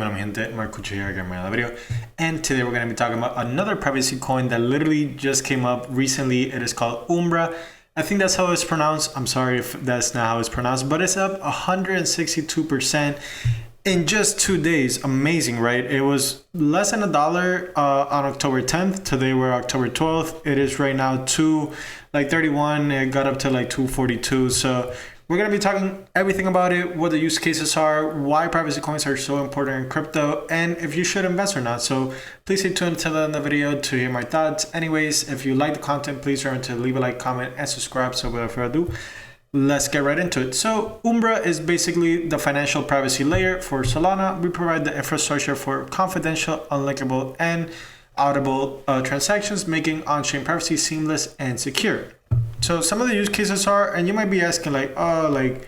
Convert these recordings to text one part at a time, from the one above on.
dímelo mi gente, Marcuccio here again for another video. And today we're going to be talking about another privacy coin that literally just came up recently. It is called Umbra. I think that's how it's pronounced. I'm sorry if that's not how it's pronounced, but it's up 162% in just 2 days. Amazing, right? It was less than $1 on October 10th. Today we're October 12th. It is right now 231. It got up to like 242. So we're going to be talking everything about it, what the use cases are, why privacy coins are so important in crypto, and if you should invest or not. So please stay tuned until the end of the video to hear my thoughts. Anyways, if you like the content, please remember to leave a like, comment, and subscribe. So without further ado, let's get right into it. So Umbra is basically the financial privacy layer for Solana. We provide the infrastructure for confidential, unlinkable, and auditable transactions, making on-chain privacy seamless and secure. So some of the use cases are, and you might be asking like, oh, like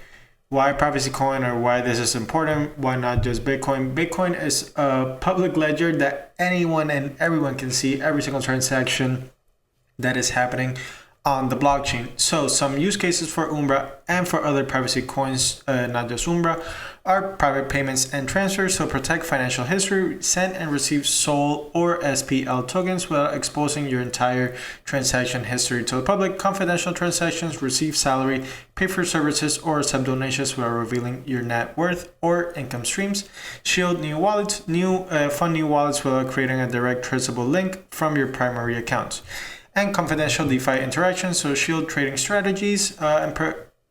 why privacy coin or why this is important? Why not just Bitcoin? Bitcoin is a public ledger that anyone and everyone can see every single transaction that is happening on the blockchain. So some use cases for Umbra and for other privacy coins, not just Umbra, are private payments and transfers. So protect financial history, send and receive SOL or SPL tokens without exposing your entire transaction history to the public. Confidential transactions, receive salary, pay for services, or accept donations without revealing your net worth or income streams. Shield new wallets, fund new wallets without creating a direct traceable link from your primary accounts. And confidential DeFi interactions, so shield trading strategies and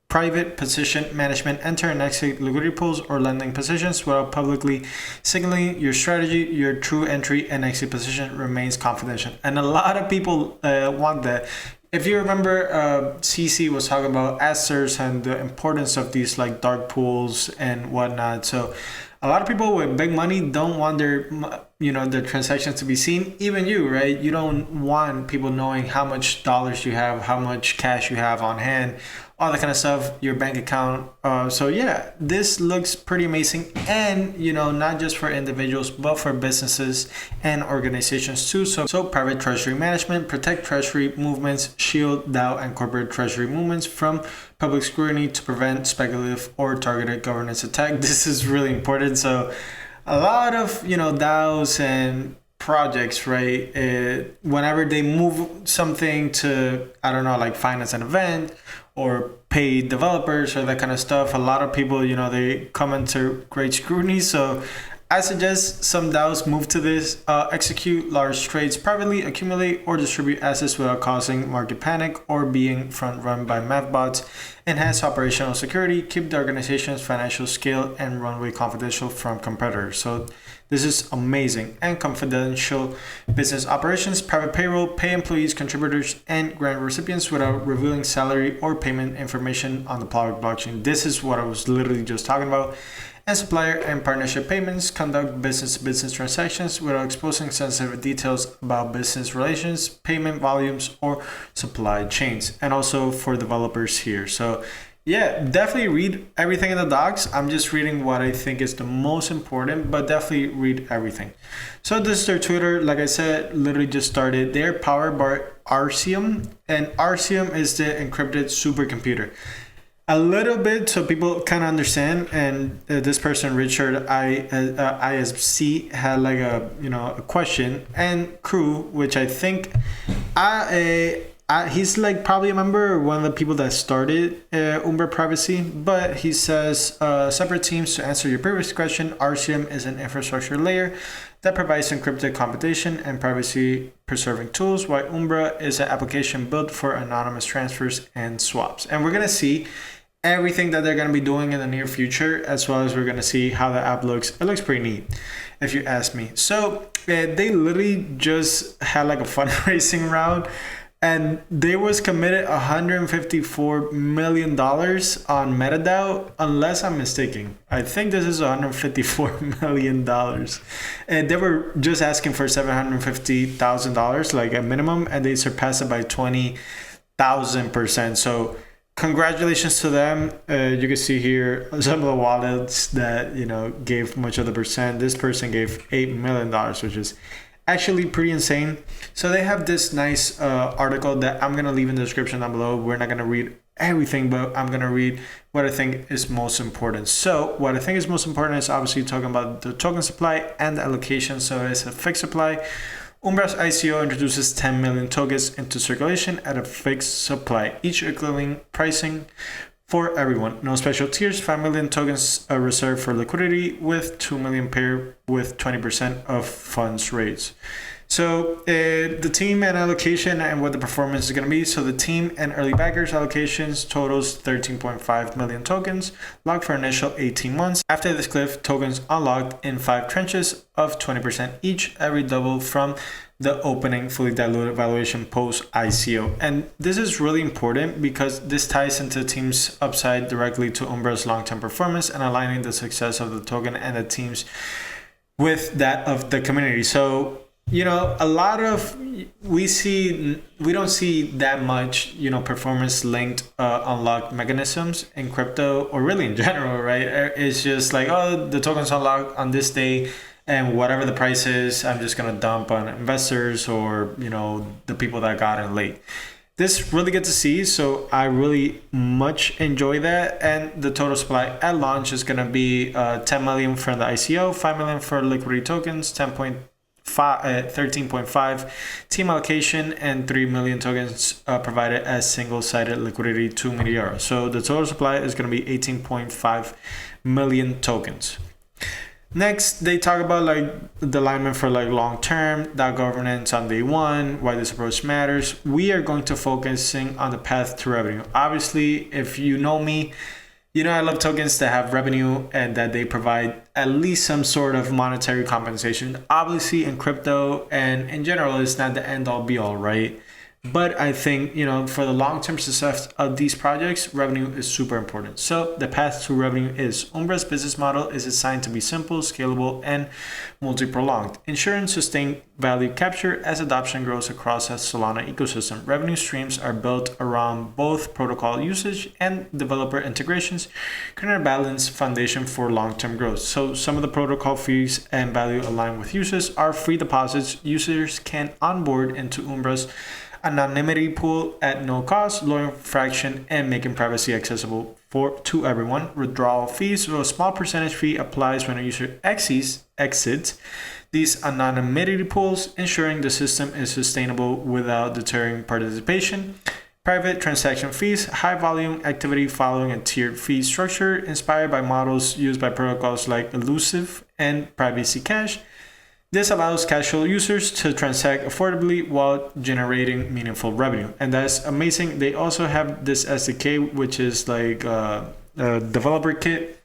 private position management, enter and exit liquidity pools or lending positions without publicly signaling your strategy. Your true entry and exit position remains confidential. And a lot of people want that. If you remember, CC was talking about assets and the importance of these like dark pools and whatnot. So a lot of people with big money don't want their transactions to be seen. Even you, right? You don't want people knowing how much dollars you have, how much cash you have on hand, all that kind of stuff, your bank account. So yeah, this looks pretty amazing. And, not just for individuals, but for businesses and organizations too. So private treasury management, protect treasury movements, shield DAO and corporate treasury movements from public scrutiny to prevent speculative or targeted governance attack. This is really important. So a lot of, DAOs and projects, right? Whenever they move something to, I don't know, like finance an event or pay developers or that kind of stuff, a lot of people, they come into great scrutiny. So I suggest some DAOs move to this, execute large trades privately, accumulate or distribute assets without causing market panic or being front run by math bots, enhance operational security, keep the organization's financial scale and runway confidential from competitors. So this is amazing. And confidential business operations, private payroll, pay employees, contributors, and grant recipients without revealing salary or payment information on the public blockchain. This is what I was literally just talking about. And supplier and partnership payments, conduct business-to-business transactions without exposing sensitive details about business relations, payment volumes, or supply chains. And also for developers here. So yeah, definitely read everything in the docs. I'm just reading what I think is the most important, but definitely read everything. So this is their Twitter. Like I said, literally just started. They're powered by Arcium, and Arcium is the encrypted supercomputer. A little bit so people kind of understand, and this person Richard ISC had like a question, and crew, which I think he's like probably a member or one of the people that started Umbra Privacy, but he says separate teams. To answer your previous question, Arcium is an infrastructure layer that provides encrypted computation and privacy preserving tools, while Umbra is an application built for anonymous transfers and swaps. And we're gonna see everything that they're going to be doing in the near future, as well as we're going to see how the app looks. It looks pretty neat, if you ask me. So they literally just had like a fundraising round, and they was committed $154 million on MetaDAO, unless I'm mistaken. I think this is $154 million. And they were just asking for $750,000, like a minimum, and they surpassed it by 20,000%. So congratulations to them. You can see here some of the wallets that gave much of the percent. This person gave $8 million, which is actually pretty insane. So they have this nice article that I'm gonna leave in the description down below. We're not gonna read everything, but I'm gonna read what I think is most important. So what I think is most important is obviously talking about the token supply and the allocation. So it's a fixed supply. Umbra's ICO introduces 10 million tokens into circulation at a fixed supply, each equivalent pricing for everyone. No special tiers. 5 million tokens are reserved for liquidity, with 2 million paired with 20% of funds raised. So the team and allocation and what the performance is going to be. So the team and early backers allocations totals 13.5 million tokens, locked for initial 18 months. After this cliff, tokens unlocked in 5 tranches of 20% each, every double from the opening fully diluted valuation post ICO. And this is really important because this ties into the team's upside directly to Umbra's long-term performance and aligning the success of the token and the teams with that of the community. So, you know, a lot of we don't see that much, you know, performance linked unlocked mechanisms in crypto, or really in general, right? It's just like, oh, the token's unlocked on this day, and whatever the price is, I'm just gonna dump on investors or, you know, the people that got in late. This really good to see, so I really much enjoy that. And the total supply at launch is gonna be 10 million for the ICO, 5 million for liquidity tokens, 13.5 team allocation, and 3 million tokens provided as single-sided liquidity to Monero. So the total supply is going to be 18.5 million tokens. Next, they talk about like the alignment for like long-term, that governance on day one, why this approach matters. We are going to focusing on the path to revenue. Obviously, if you know me, you know I love tokens that have revenue and that they provide at least some sort of monetary compensation. Obviously, in crypto and in general, it's not the end all be all, right? But I think, you know, for the long-term success of these projects, revenue is super important. So the path to revenue is Umbra's business model is designed to be simple, scalable, and multi-pronged, ensuring sustained value capture as adoption grows across a Solana ecosystem. Revenue streams are built around both protocol usage and developer integrations, creating a balanced foundation for long-term growth. So some of the protocol fees and value aligned with users are free deposits. Users can onboard into Umbra's anonymity pool at no cost, lowering friction and making privacy accessible to everyone. Withdrawal fees, so a small percentage fee applies when a user exits these anonymity pools, ensuring the system is sustainable without deterring participation. Private transaction fees, high volume activity following a tiered fee structure inspired by models used by protocols like Elusive and Zcash. This allows casual users to transact affordably while generating meaningful revenue. And that's amazing. They also have this SDK, which is like a developer kit,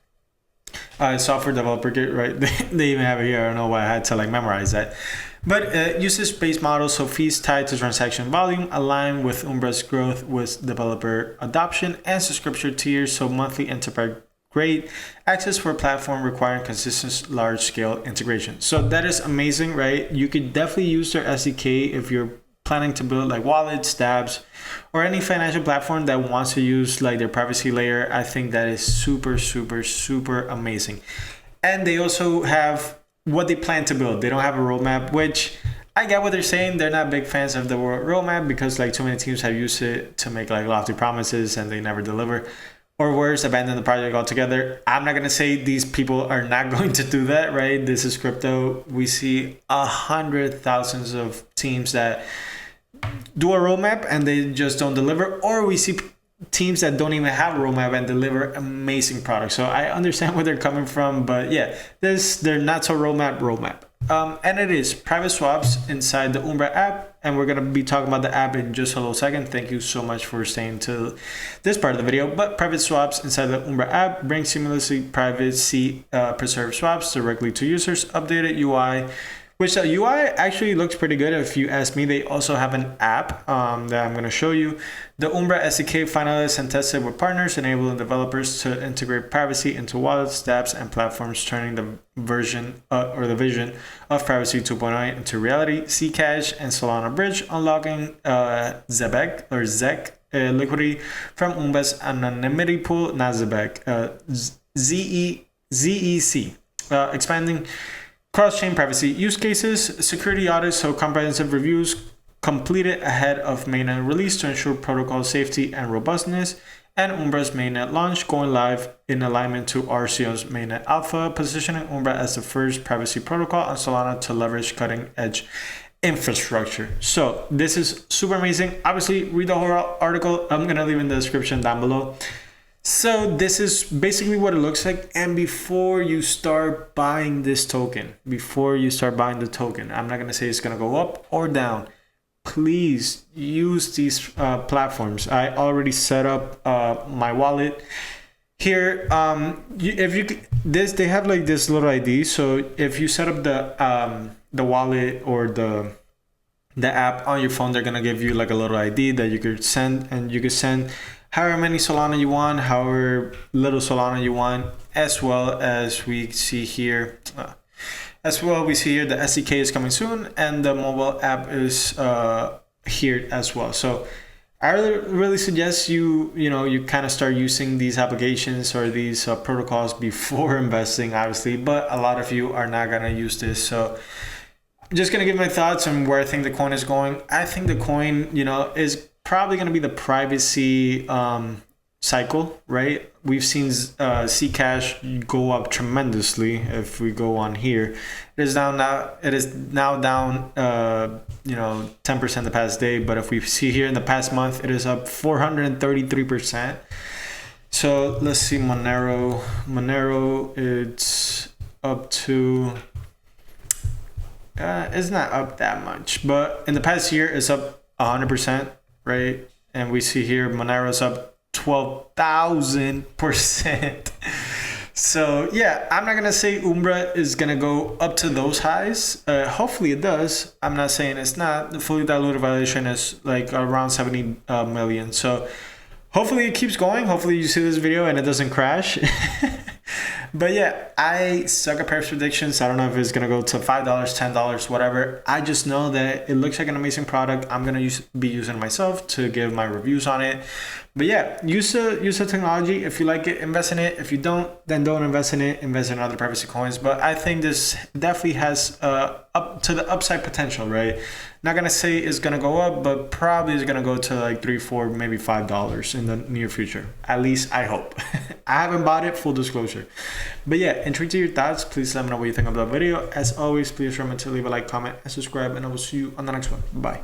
software developer kit, right? They even have it here. I don't know why I had to like memorize that. But usage-based models, so fees tied to transaction volume, align with Umbra's growth with developer adoption, and subscription tiers, so monthly enterprise grade access for a platform requiring consistent large-scale integration. So that is amazing, right? You could definitely use their SDK if you're planning to build like wallets, dApps, or any financial platform that wants to use like their privacy layer. I think that is super, super, super amazing. And they also have what they plan to build. They don't have a roadmap, which I get what they're saying. They're not big fans of the roadmap because like too many teams have used it to make like lofty promises and they never deliver. Or worse, abandon the project altogether. I'm not going to say these people are not going to do that, right? This is crypto. We see 100,000s of teams that do a roadmap and they just don't deliver. Or we see teams that don't even have a roadmap and deliver amazing products. So I understand where they're coming from, but yeah, they're not so roadmap. And it is private swaps inside the Umbra app. And we're going to be talking about the app in just a little second. Thank you so much for staying to this part of the video. But private swaps inside the Umbra app bring seamlessly privacy preserved swaps directly to users. Updated UI, which the UI actually looks pretty good if you ask me. They also have an app that I'm going to show you. The Umbra SDK finalized and tested with partners, enabling developers to integrate privacy into wallets, dApps, and platforms, turning the vision of Privacy 2.0 into reality. Zcash and Solana Bridge, unlocking ZEC liquidity from Umbra's anonymity pool, not ZEC, expanding cross-chain privacy use cases, security audits, so comprehensive reviews completed ahead of mainnet release to ensure protocol safety and robustness, and Umbra's mainnet launch, going live in alignment to Arcium's mainnet alpha, positioning Umbra as the first privacy protocol on Solana to leverage cutting-edge infrastructure. So this is super amazing. Obviously, read the whole article. I'm gonna leave in the description down below. So this is basically what it looks like. And before you start buying this token, I'm not gonna say it's gonna go up or down. Please use these platforms. I already set up my wallet here. They have like this little ID. So if you set up the wallet or the app on your phone, they're gonna give you like a little ID that you could send, and you could send however many Solana you want, however little Solana you want, as well as we see here. The SDK is coming soon, and the mobile app is here as well. So I really suggest you kind of start using these applications or these protocols before investing, obviously. But a lot of you are not gonna use this, so I'm just gonna give my thoughts on where I think the coin is going. I think the coin, is probably gonna be the privacy cycle, right? We've seen Zcash go up tremendously. If we go on here, it is now down 10% the past day, but if we see here in the past month, it is up 433%. So let's see, Monero, it's up to it's not up that much, but in the past year it's up 100%, right? And we see here Monero's up 12,000%. So yeah, I'm not gonna say Umbra is gonna go up to those highs. Hopefully it does. I'm not saying it's not. The fully diluted valuation is like around 70 million. So hopefully it keeps going. Hopefully you see this video and it doesn't crash. But yeah, I suck at price predictions. I don't know if it's gonna go to $5, $10, whatever. I just know that it looks like an amazing product. I'm gonna be using it myself to give my reviews on it. But yeah, use the technology. If you like it, invest in it. If you don't, then don't invest in it. Invest in other privacy coins. But I think this definitely has up to the upside potential, right? Not gonna say it's gonna go up, but probably it's gonna go to like $3, $4, maybe $5 in the near future. At least I hope. I haven't bought it, full disclosure. But yeah, intrigued to your thoughts. Please let me know what you think of the video. As always, please remember to leave a like, comment, and subscribe, and I will see you on the next one. Bye.